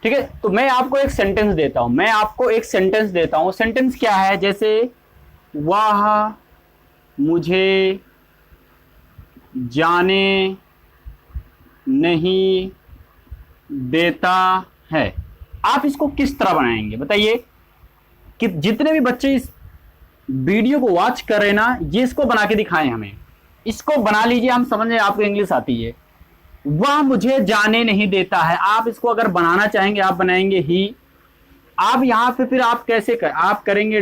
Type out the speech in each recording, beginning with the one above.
ठीक है, तो मैं आपको एक सेंटेंस देता हूं, सेंटेंस क्या है, जैसे वह मुझे जाने नहीं देता है। आप इसको किस तरह बनाएंगे बताइए, कि जितने भी बच्चे इस वीडियो को वॉच कर रहे हैं ना, ये इसको बना के दिखाएं हमें। इसको बना लीजिए, हम समझ रहे हैं आपको इंग्लिश आती है। वह मुझे जाने नहीं देता है, आप इसको अगर बनाना चाहेंगे आप बनाएंगे ही। आप यहां पे फिर आप कैसे आप करेंगे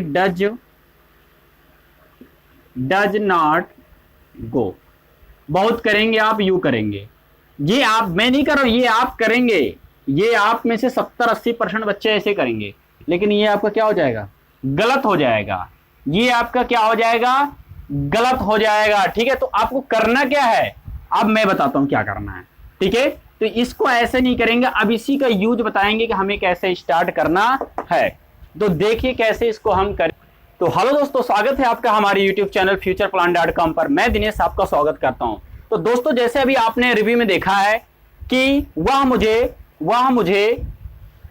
डज नॉट गो, बहुत करेंगे आप, यू करेंगे। ये आप, मैं नहीं कर रहा हूं, ये आप करेंगे। ये आप में से 70-80% बच्चे ऐसे करेंगे, लेकिन ये आपका क्या हो जाएगा, गलत हो जाएगा। ये आपका क्या हो जाएगा, गलत हो जाएगा। ठीक है, तो आपको करना क्या है, अब मैं बताता हूं क्या करना है। ठीक है, तो इसको ऐसे नहीं करेंगे, अब इसी का यूज बताएंगे कि हमें कैसे स्टार्ट करना है। तो देखिए कैसे इसको हम करें। तो हेलो दोस्तों, स्वागत है आपका हमारे YouTube चैनल futureplan.com पर। मैं दिनेश आपका स्वागत करता हूं। तो दोस्तों, जैसे अभी आपने रिव्यू में देखा है कि वह मुझे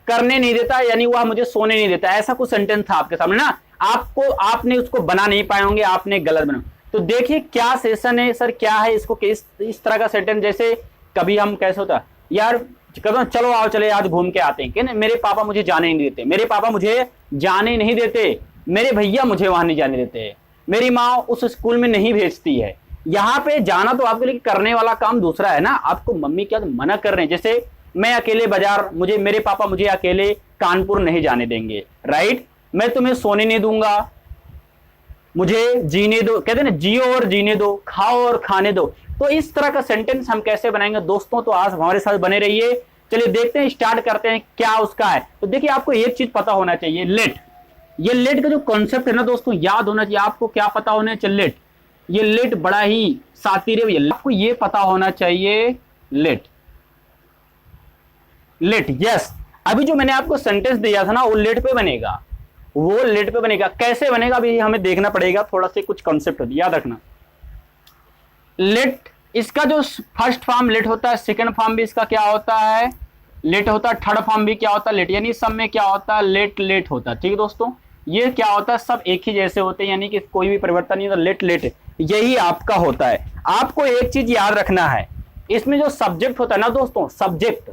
करने नहीं देता, यानी वह मुझे सोने नहीं देता, ऐसा कुछ सेंटेंस था आपके सामने ना। आपने उसको बना नहीं पाए होंगे, आपने गलत बना। तो देखिए क्या सेशन है सर, क्या है इसको, इस तरह का सेंटेंस। जैसे कभी हम कैसे होता यार, कभी चलो आओ चले आज घूम के आते हैं, कि मेरे पापा मुझे जाने नहीं देते, मेरे पापा मुझे जाने नहीं देते, मेरे भैया मुझे वहां नहीं जाने देते, मेरी माँ उस स्कूल में नहीं भेजती है। यहाँ पे जाना तो आपके लिए करने वाला काम दूसरा है ना, आपको मम्मी क्या मना कर रहे हैं। जैसे मैं अकेले बाजार, मेरे पापा मुझे अकेले कानपुर नहीं जाने देंगे, राइट। मैं तुम्हें सोने नहीं दूंगा, मुझे जीने दो, कहते हैं ना, जियो और जीने दो, खाओ और खाने दो। तो इस तरह का सेंटेंस हम कैसे बनाएंगे दोस्तों, तो आज हमारे साथ बने रहिए। चलिए देखते हैं, स्टार्ट करते हैं क्या उसका है। तो देखिए आपको एक चीज पता होना चाहिए, लेट। ये लेट का जो कॉन्सेप्ट है ना दोस्तों, याद होना चाहिए आपको। क्या पता होना चाहिए, लेट। ये लेट बड़ा ही सातीरे भैया, आपको ये पता होना चाहिए, लेट। यस, अभी जो मैंने आपको सेंटेंस दिया था ना, वो लेट पे बनेगा, कैसे बनेगा अभी हमें देखना पड़ेगा, थोड़ा सा कुछ कॉन्सेप्ट याद रखना। लेट, इसका जो फर्स्ट फॉर्म लेट होता है, सेकंड फॉर्म भी इसका क्या होता है, लेट होता है, थर्ड फॉर्म भी क्या होता है, लेट। यानी सब में क्या होता है, लेट होता है। ठीक है दोस्तों, ये क्या होता है, सब एक ही जैसे होते हैं, यानी कि कोई भी परिवर्तन नहीं होता। लेट यही आपका होता है। आपको एक चीज याद रखना है, इसमें जो सब्जेक्ट होता है ना दोस्तों, सब्जेक्ट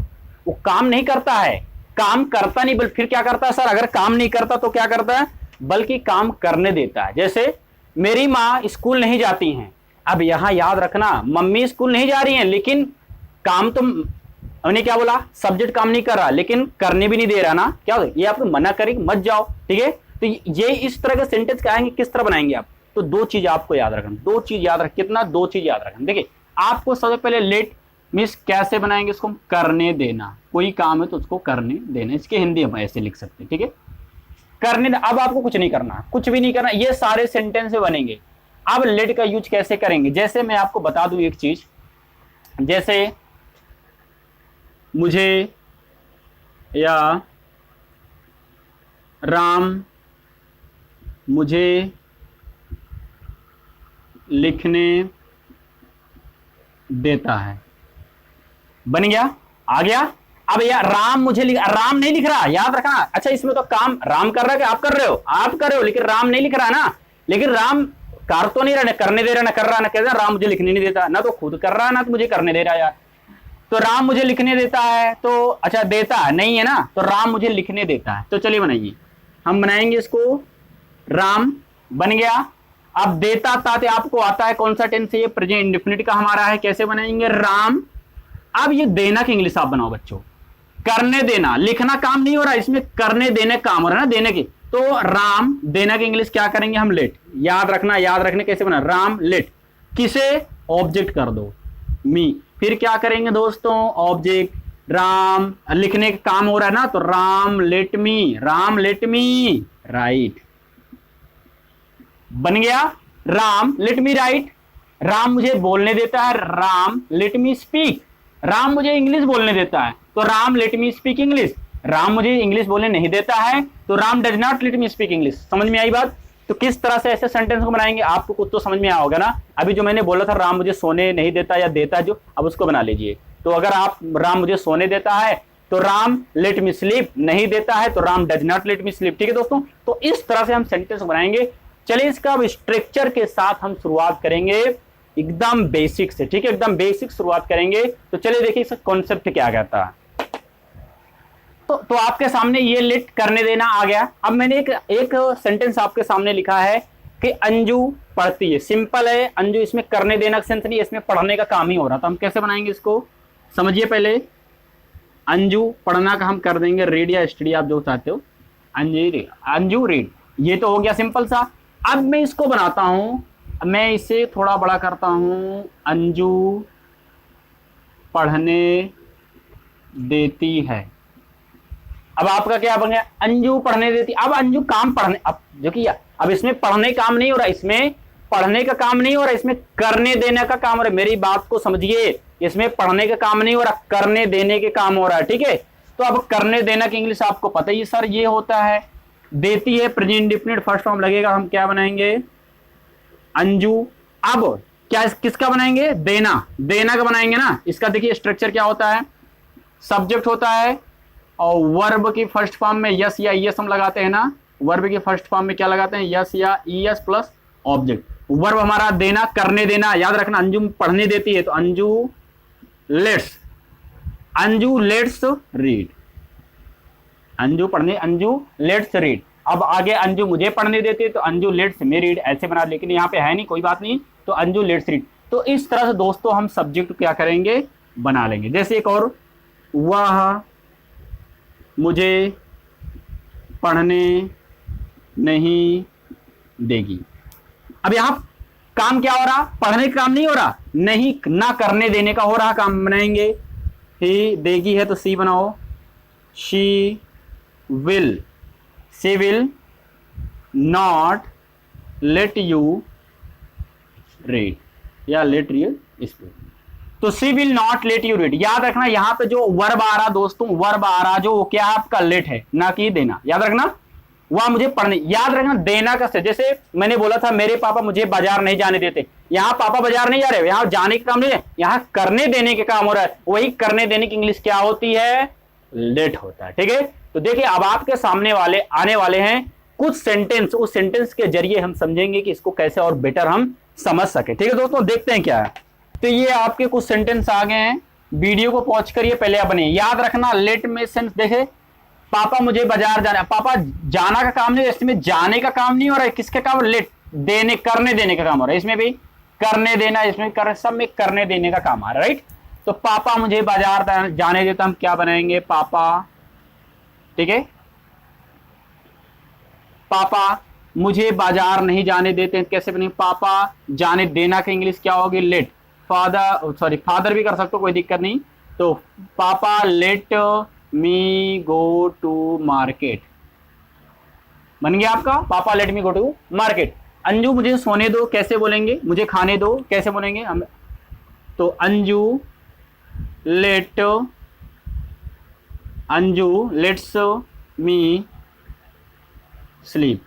वो काम नहीं करता है, काम करता नहीं, बल्कि फिर क्या करता है सर, अगर काम नहीं करता तो क्या करता है, बल्कि काम करने देता है। जैसे मेरी माँ स्कूल नहीं जाती हैं, अब यहां याद रखना, मम्मी स्कूल नहीं जा रही हैं, लेकिन काम तो हमने क्या बोला, सब्जेक्ट काम नहीं कर रहा, लेकिन करने भी नहीं दे रहा ना, क्या ये आपको मना करेगी मत जाओ। ठीक है, तो ये इस तरह के सेंटेंस कहेंगे, किस तरह बनाएंगे आप। तो दो चीज आपको याद रखना, दो चीज याद रखना। देखिए आपको सबसे पहले लेट मीन्स कैसे बनाएंगे, इसको करने देना, कोई काम है तो उसको करने देना, इसके हिंदी हम ऐसे लिख सकते हैं। ठीक है, करने। अब आपको कुछ नहीं करना, कुछ भी नहीं करना, ये सारे सेंटेंस से बनेंगे। अब लेट का यूज कैसे करेंगे, जैसे मैं आपको बता दूं एक चीज, जैसे मुझे या राम मुझे लिखने देता है, बन गया, आ गया। अब यार राम राम नहीं लिख रहा, याद रखना। अच्छा, इसमें तो काम राम कर रहा है कि आप कर रहे हो, लेकिन राम नहीं लिख रहा ना, लेकिन राम कर तो नहीं रहा, ना करने दे रहा, ना कर रहा, ना कह रहा राम मुझे लिखने नहीं देता, ना तो खुद कर रहा ना तो मुझे करने दे रहा यार। तो राम मुझे लिखने देता है, तो अच्छा देता है नहीं है ना, तो राम मुझे लिखने देता है। तो चलिए बनाइए, हम बनाएंगे इसको, राम बन गया। अब देता ताते आपको आता है कौन सा टेंस है, ये प्रेजेंट इंडेफिनिट का हमारा है। कैसे बनाएंगे, राम। अब ये देना की इंग्लिश आप बनाओ बच्चों, करने देना, लिखना काम नहीं हो रहा, इसमें करने देने काम हो रहा है ना, देने की। तो राम देना की इंग्लिश क्या करेंगे हम, लेट। याद रखने कैसे बना, राम लेट। किसे, ऑब्जेक्ट कर दो, मी। फिर क्या करेंगे दोस्तों, ऑब्जेक्ट, राम लिखने का काम हो रहा है ना, तो राम लेट मी राइट, बन गया। Ram late me right, Ram मुझे बोलने देता है, Ram let me speak. Ram मुझे इंग्लिश बोलने देता है, तो Ram let me speak English. Ram मुझे इंग्लिश बोलने नहीं देता है, तो Ram does not let me speak English. समझ में आई बात। तो किस तरह से ऐसे सेंटेंस को बनाएंगे आपको कुछ तो समझ में आया होगा ना। अभी जो मैंने बोला था राम मुझे सोने नहीं देता या देता जो, अब उसको बना लीजिए। तो अगर आप राम मुझे सोने देता है तो राम लेट मी स्लीप, नहीं देता है तो Ram does not let me sleep. ठीक है दोस्तों, तो इस तरह से हम सेंटेंस बनाएंगे। चलिए इसका अब स्ट्रक्चर के साथ हम शुरुआत करेंगे एकदम बेसिक से। ठीक है, एकदम बेसिक शुरुआत करेंगे। तो चलिए देखिए इसका कॉन्सेप्ट क्या कहता है। तो आपके सामने ये लेट करने देना आ गया। अब मैंने एक सेंटेंस आपके सामने लिखा है कि अंजू पढ़ती है। सिंपल है, अंजू इसमें करने देना का सेंस नहीं, इसमें पढ़ने का काम ही हो रहा। तो हम कैसे बनाएंगे इसको, समझिए पहले। अंजू पढ़ना का हम कर देंगे रीड या स्टडी, आप जो चाहते हो। अंजू रीड, ये तो हो गया सिंपल सा। अब मैं इसको बनाता हूं, मैं इसे थोड़ा बड़ा करता हूं। अंजू पढ़ने देती है। अब आपका क्या बन गया, अंजू पढ़ने देती। अब अंजू काम पढ़ने, अब जो कि अब इसमें पढ़ने काम नहीं हो रहा, इसमें पढ़ने का काम नहीं हो रहा, इसमें करने देने का काम हो रहा है। मेरी बात को समझिए, इसमें पढ़ने का काम नहीं हो रहा, करने देने के काम हो रहा है। ठीक है, तो अब करने देना की इंग्लिश आपको पता ही सर ये होता है। देती है प्रेजेंट इंडेफिनिट फर्स्ट फॉर्म लगेगा, हम क्या बनाएंगे, अंजू। अब क्या किसका बनाएंगे, देना, देना का बनाएंगे ना। इसका देखिए स्ट्रक्चर क्या होता है, सब्जेक्ट होता है और वर्ब की फर्स्ट फॉर्म में यस या ईएस हम लगाते हैं ना। वर्ब की फर्स्ट फॉर्म में क्या लगाते हैं, यस या ईएस प्लस ऑब्जेक्ट। वर्ब हमारा देना, करने देना, याद रखना। अंजू पढ़ने देती है तो Anju let's, Anju let's read, Anju पढ़ने, अंजू लेट्स रीड। अब आगे अंजू मुझे पढ़ने देती है तो अंजू लेट्स मी रीड, ऐसे बना, लेकिन यहाँ पे है नहीं, कोई बात नहीं। तो अंजू लेट्स रीड। तो इस तरह से दोस्तों हम सब्जेक्ट क्या करेंगे, बना लेंगे। जैसे एक और, वह मुझे पढ़ने नहीं देगी। अब यहां काम क्या हो रहा, पढ़ने का काम नहीं हो रहा, नहीं ना करने देने का हो रहा काम। बनाएंगे ही, देगी है तो सी बनाओ, she will, she will not let you read या लेट रीड स्पीक। तो she will not let you read. याद रखना यहां पे जो वर्ब आ रहा दोस्तों, वर्ब आ रहा जो क्या आपका लेट है, ना कि देना। याद रखना, वह मुझे पढ़ने, याद रखना देना का से। जैसे मैंने बोला था मेरे पापा मुझे बाजार नहीं जाने देते, यहां पापा बाजार नहीं जा रहे, यहां जाने का काम नहीं है, यहां करने देने के काम हो रहा है। वही करने देने की इंग्लिश क्या होती है, लेट होता है। ठीक है, तो देखिए अब आपके सामने वाले आने वाले हैं कुछ सेंटेंस, उस सेंटेंस के जरिए हम समझेंगे कि इसको कैसे और बेटर हम समझ सके। ठीक है दोस्तों, देखते हैं क्या है। तो ये आपके कुछ सेंटेंस आ गए हैं, वीडियो को पॉज करिए पहले आप बने। याद रखना लेट में सेंस, देखे पापा मुझे बाजार जाना, पापा जाना का काम नहीं, इसमें जाने का काम नहीं हो रहा है, किसका काम, लेट, देने, करने देने का काम हो रहा है। इसमें भी करने देना, इसमें कर, सब में करने देने का काम आ रहा है, राइट। तो पापा मुझे बाजार जाने देता, हम क्या बनाएंगे, पापा। ठीक है, पापा मुझे बाजार नहीं जाने देते, कैसे बनेंगे, पापा जाने देना का इंग्लिश क्या होगी, लेट। फादर, सॉरी फादर भी कर सकते हो, कोई दिक्कत नहीं। तो papa let me go to market, बन गया आपका, papa let me go to market. Anju मुझे सोने दो, कैसे बोलेंगे, मुझे खाने दो, कैसे बोलेंगे हम, तो Anju let, Anju let's me sleep.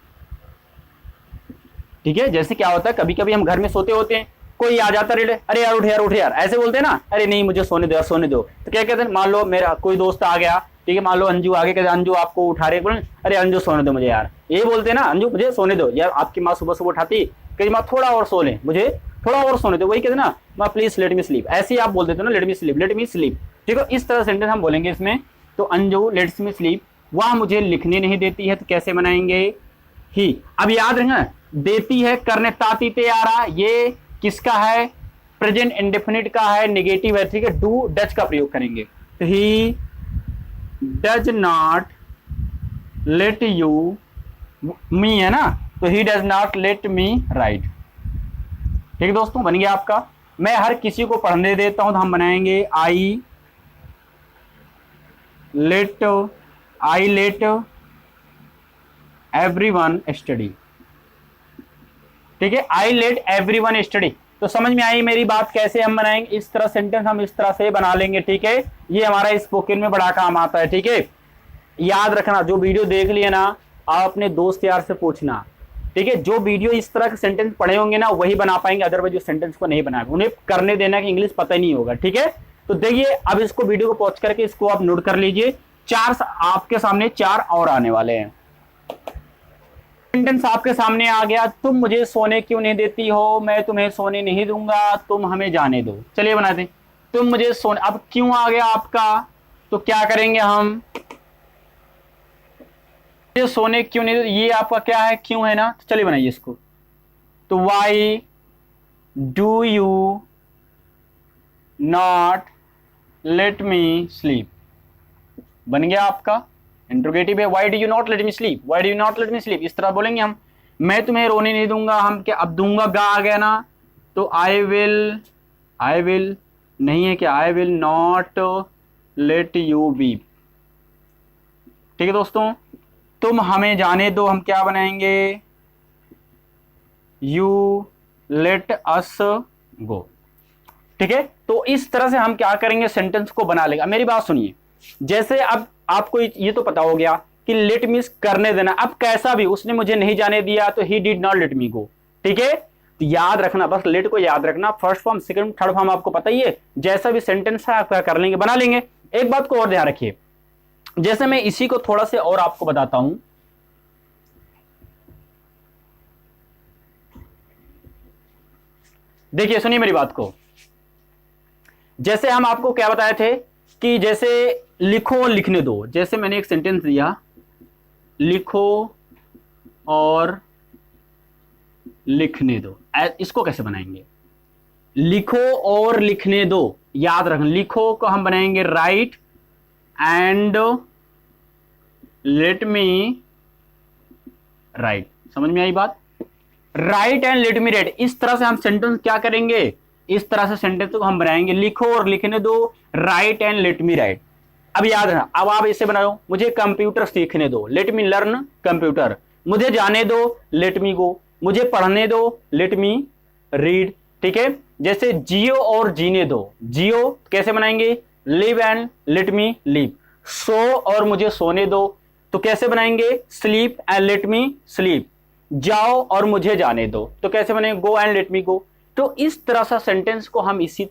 ठीक है, जैसे क्या होता है कभी कभी हम घर में सोते होते हैं, कोई आ जाता है, अरे यार उठ यार उठ यार, ऐसे बोलते हैं ना, अरे नहीं मुझे सोने दो यार सोने दो। तो क्या कहते हैं, मान लो मेरा कोई दोस्त आ गया, ठीक है, मान लो अंजू आगे, कहते अंजू आपको उठा रहे, बोले अरे अंजू सोने दो मुझे यार, ये बोलते हैं ना, अंजू मुझे सोने दो यार। आपकी माँ सुबह सुबह उठाती, कहती माँ थोड़ा और सो ले, मुझे थोड़ा और सोने दो, वही कहते ना, माँ प्लीज लेट मी स्लीप, ऐसे ही आप बोल देते हो ना, late me sleep, late me sleep. ठीक है, इस तरह सेंटेंस हम बोलेंगे इसमें। तो अंजू लेट्स मी स्लीप, वह मुझे लिखने नहीं देती है, तो कैसे बनाएंगे, ही। अब याद रखना, देती है करने, तातीते आ रहा, ये किसका है, प्रेजेंट इंडेफिनिट का है, नेगेटिव है। ठीक है, डू डज का प्रयोग करेंगे। तो he does not let you, me है ना, तो he does not let me write. ठीक है दोस्तों, बन गया आपका। मैं हर किसी को पढ़ने देता हूं, तो हम बनाएंगे आई लेट एवरीवन स्टडी। ठीक है, आई लेट एवरीवन स्टडी। तो समझ में आई मेरी बात, कैसे हम बनाएंगे, इस तरह सेंटेंस हम इस तरह से बना लेंगे। ठीक है, ये हमारा स्पोकन में बड़ा काम आता है। ठीक है, याद रखना, जो वीडियो देख लिए ना, आप अपने दोस्त यार से पूछना ठीक है, जो वीडियो इस तरह के सेंटेंस पढ़े होंगे ना वही बना पाएंगे, अदरवाइज जो सेंटेंस को नहीं बनाएंगे, उन्हें करने देना कि इंग्लिश पता ही नहीं होगा। ठीक है, तो देखिए अब इसको वीडियो को पॉज करके इसको आप नोट कर लीजिए। आपके सामने 4 और आने वाले हैं। सेंटेंस आपके सामने आ गया, तुम मुझे सोने क्यों नहीं देती हो, मैं तुम्हें सोने नहीं दूंगा, तुम हमें जाने दो। चलिए बनाते, तुम मुझे सोने, अब क्यों आ गया आपका, तो क्या करेंगे हम, ये सोने क्यों नहीं, ये आपका क्या है, क्यों है ना, तो चलिए बनाइए इसको। तो why do you not let me sleep, बन गया आपका इंट्रोगेटिव है। Why do you not let me sleep, why do you not let me sleep, इस तरह बोलेंगे हम। मैं तुम्हें रोने नहीं दूंगा, हम क्या, अब दूंगा गा आ गया ना, तो आई विल नहीं है क्या, I will not let you weep. ठीक है दोस्तों, तुम हमें जाने दो, हम क्या बनाएंगे, यू लेट अस गो। ठीक है, तो इस तरह से हम क्या करेंगे, सेंटेंस को बना लेगा। मेरी बात सुनिए, जैसे अब आपको ये तो पता हो गया कि लेट मींस करने देना, अब कैसा भी उसने मुझे नहीं जाने दिया तो he did not let me go. ठीक है, तो याद रखना, बस लेट को याद रखना, first form second third form आपको पता ही है, जैसा भी सेंटेंस है आप क्या कर लेंगे, बना लेंगे। एक बात को और ध्यान रखिए, जैसे मैं इसी को थोड़ा से और आपको बताता हूं, देखिए सुनिए मेरी बात को, जैसे हम आपको क्या बताए थे कि जैसे लिखो और लिखने दो, जैसे मैंने एक सेंटेंस दिया, लिखो और लिखने दो, इसको कैसे बनाएंगे, लिखो और लिखने दो, याद रखना, लिखो को हम बनाएंगे right and let me right, समझ में आई बात, right and let me right, इस तरह से हम सेंटेंस क्या करेंगे, इस तरह से सेंटेंस को हम बनाएंगे, लिखो और लिखने दो, right and let me right. अब याद रखना, अब आप इसे बनाओ, मुझे कंप्यूटर सीखने दो, लेट मी लर्न कंप्यूटर, मुझे जाने दो, लेट मी गो, मुझे पढ़ने दो, लेट मी रीड। ठीक है, जैसे जियो और जीने दो, जियो कैसे बनाएंगे, live and let me live, सो और मुझे सोने दो, तो कैसे बनाएंगे, sleep and let me sleep, जाओ और मुझे जाने दो, तो कैसे बनेंगे, गो एंड लेट मी गो। तो इस तरह से सेंटेंस को हम इसी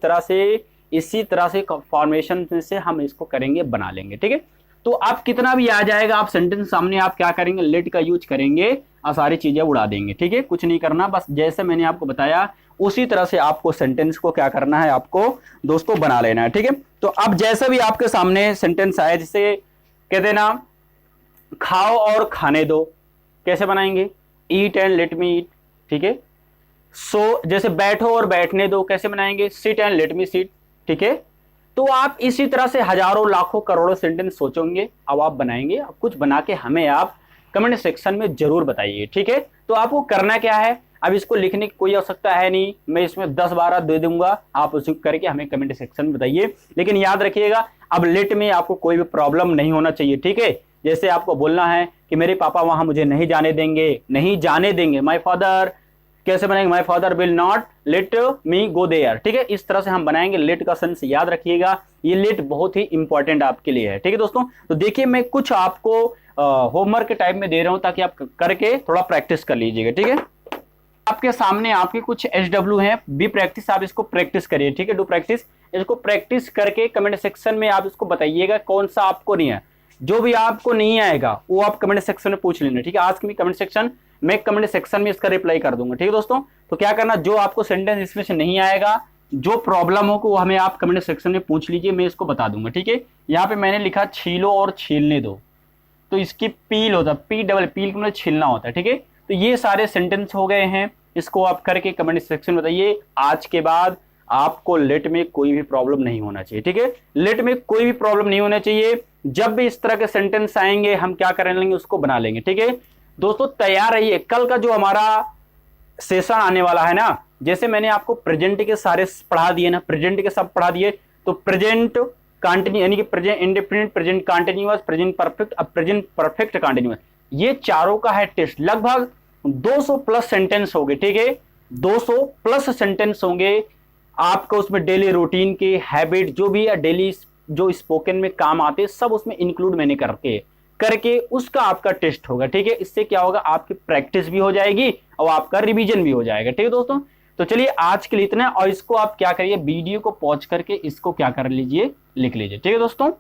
तरह से फॉर्मेशन से हम इसको करेंगे, बना लेंगे। ठीक है, तो आप कितना भी आ जाएगा, आप सेंटेंस सामने आप क्या करेंगे, लेट का यूज करेंगे और सारी चीजें उड़ा देंगे। ठीक है, कुछ नहीं करना, बस जैसे मैंने आपको बताया उसी तरह से आपको सेंटेंस को क्या करना है, आपको दोस्तों बना लेना है। ठीक है, तो अब जैसे भी आपके सामने सेंटेंस आए, जैसे कहते ना खाओ और खाने दो, कैसे बनाएंगे, ईट एंड लेट मी ईट। ठीक है, सो जैसे बैठो और बैठने दो, कैसे बनाएंगे, sit and let me sit. ठीक है, तो आप इसी तरह से हजारों लाखों करोड़ों सेंटेंस सोचोगे, अब आप बनाएंगे, अब कुछ बना के हमें आप कमेंट सेक्शन में जरूर बताइए। ठीक है, तो आपको करना क्या है, अब इसको लिखने की कोई आवश्यकता है नहीं, मैं इसमें 10-12 दे दूंगा, आप उसी करके हमें कमेंट सेक्शन में बताइए। लेकिन याद रखिएगा, अब लेट में आपको कोई भी प्रॉब्लम नहीं होना चाहिए। ठीक है, जैसे आपको बोलना है कि मेरे पापा वहां मुझे नहीं जाने देंगे, माई फादर, कैसे बनाएंगे, my father will not let me go there. ठीक है, इस तरह से हम बनाएंगे। लेट का सेंस याद रखिएगा, ये लेट बहुत ही इंपॉर्टेंट आपके लिए है। ठीक है दोस्तों, तो देखिए मैं कुछ आपको होमवर्क के टाइप में दे रहा हूं ताकि आप करके थोड़ा प्रैक्टिस कर लीजिएगा। ठीक है, आपके सामने आपके कुछ SW हैं, बी प्रैक्टिस, आप इसको प्रैक्टिस करिए। ठीक है, डू प्रैक्टिस, इसको प्रैक्टिस करके कमेंट सेक्शन में आप इसको बताइएगा कौन सा आपको नहीं है, जो भी आपको नहीं आएगा वो आप कमेंट सेक्शन में पूछ लेना। ठीक है, आज की कमेंट सेक्शन, मैं कमेंट सेक्शन में इसका रिप्लाई कर दूंगा। ठीक है दोस्तों, तो क्या करना, जो आपको सेंटेंस इसमें से नहीं आएगा, जो प्रॉब्लम हो वो हमें आप कमेंट सेक्शन में पूछ लीजिए, मैं इसको बता दूंगा। ठीक है, यहाँ पे मैंने लिखा छीलो और छीलने दो, तो इसकी पील होता है, पील मतलब छीलना होता है। ठीक है, तो ये सारे सेंटेंस हो गए हैं, इसको आप करके कमेंट सेक्शन में बताइए। आज के बाद आपको लेट में कोई भी प्रॉब्लम नहीं होना चाहिए। ठीक है, लेट में कोई भी प्रॉब्लम नहीं होना चाहिए, जब भी इस तरह के सेंटेंस आएंगे हम क्या कर लेंगे, उसको बना लेंगे। ठीक है दोस्तों, तैयार रहिए, कल का जो हमारा सेशन आने वाला है ना, जैसे मैंने आपको प्रेजेंट के सारे पढ़ा दिए ना, प्रेजेंट के सब पढ़ा दिए, तो प्रेजेंट कंटिन्यू यानी कि present indefinite, present continuous, present perfect, अब प्रेजेंट परफेक्ट कंटिन्यूअस, ये चारों का है टेस्ट। लगभग 200 प्लस सेंटेंस होंगे। ठीक है, 200 प्लस सेंटेंस होंगे आपको, उसमें डेली रूटीन के हैबिट जो भी है, डेली जो स्पोकन में काम आते हैं, सब उसमें इंक्लूड मैंने करके करके उसका आपका टेस्ट होगा। ठीक है, इससे क्या होगा, आपकी प्रैक्टिस भी हो जाएगी और आपका रिवीजन भी हो जाएगा। ठीक है दोस्तों, तो चलिए आज के लिए इतना, और इसको आप क्या करिए, वीडियो को पॉज करके इसको क्या कर लीजिए, लिख लीजिए। ठीक है दोस्तों।